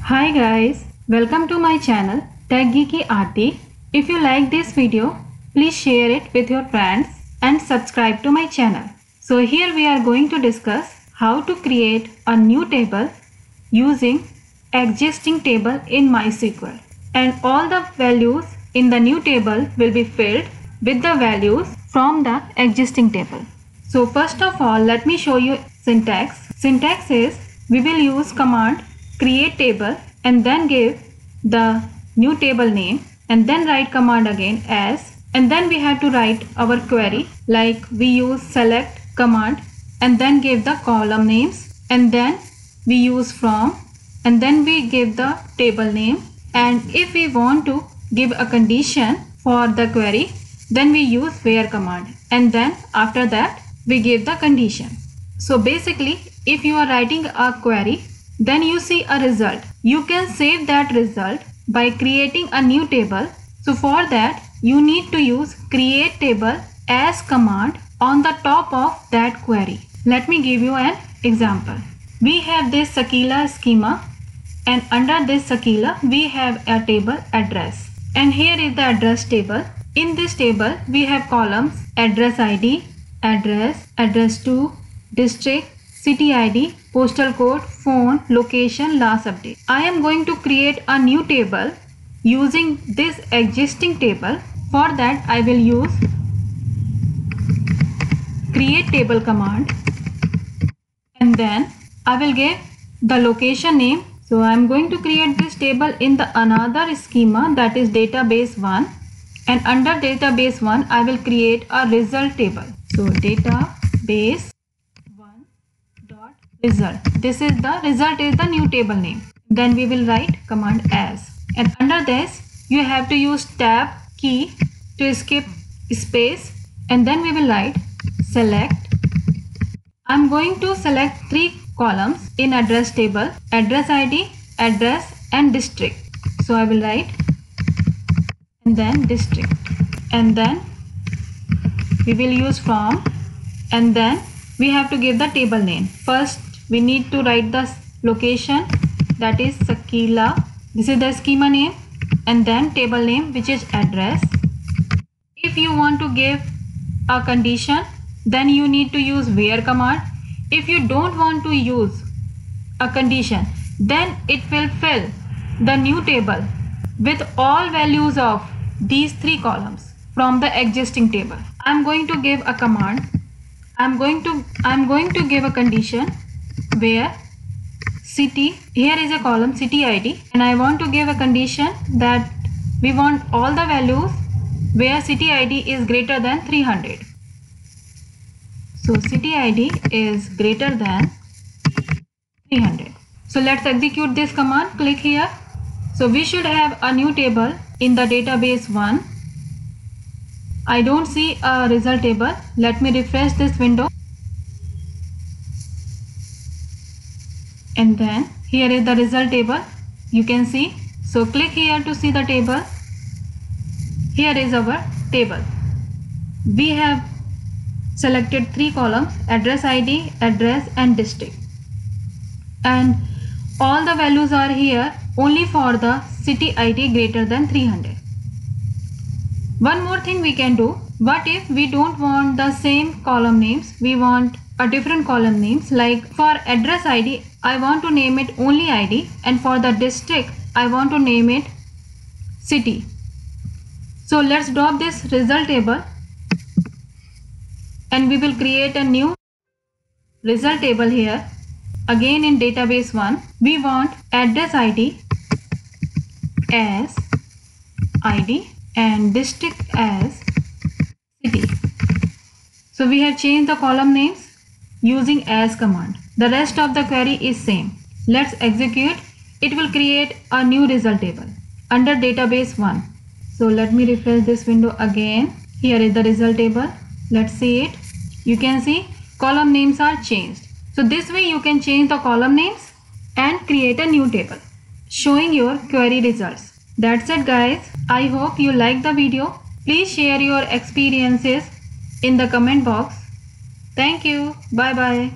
Hi guys, welcome to my channel Tech Geeky Aarti. If you like this video, please share it with your friends and subscribe to my channel. So here we are going to discuss how to create a new table using existing table in MySQL, and all the values in the new table will be filled with the values from the existing table. So first of all, let me show you syntax. Syntax is we will use command create table and then give the new table name and then write command again as, and then we have to write our query like we use select command and then give the column names, and then we use from and then we give the table name, and if we want to give a condition for the query then we use where command, and then after that we give the condition. So basically if you are writing a query then you see a result, you can save that result by creating a new table. So for that you need to use create table as command on the top of that query. Let me give you an example. We have this Sakila schema, and under this Sakila we have a table address, and here is the address table. In this table we have columns address ID, address, address to, district, city ID, postal code, phone, location, last update. I am going to create a new table using this existing table. For that I will use create table command, and then I will give the location name. So I am going to create this table in the another schema, that is database 1, and under database 1 I will create a result table. So database 1 dot result. This is the result is the new table name. Then we will write command as, and under this you have to use tab key to skip space, and then we will write select. I'm going to select 3 columns in address table: address ID, address and district. So I will write and then district, and then we will use from, and then we have to give the table name. First we need to write the location, that is Sakila. This is the schema name, and then table name which is address. If you want to give a condition then you need to use where command. If you don't want to use a condition then it will fill the new table with all values of these 3 columns from the existing table. I'm going to give a command. I'm going to give a condition where city, here is a column city ID, and I want to give a condition that we want all the values where city ID is greater than 300. So city ID is greater than 300. So let's execute this command. Click here. So we should have a new table in the database 1. I don't see a result table. Let me refresh this window. And then here is the result table. You can see. So click here to see the table. Here is our table. We have selected 3 columns: address ID, address and district, and all the values are here only for the city ID greater than 300. One more thing we can do. What if we don't want the same column names, we want a different column names? Like for address ID I want to name it only ID, and for the district I want to name it city. So let's drop this result table and we will create a new result table here. Again in database 1 we want address ID as ID and district as city. So we have changed the column names using as command. The rest of the query is same. Let's execute. It will create a new result table under database 1. So let me refresh this window again. Here is the result table. Let's see it. You can see column names are changed. So this way you can change the column names and create a new table showing your query results. That's it guys. I hope you liked the video. Please share your experiences in the comment box. Thank you. Bye bye.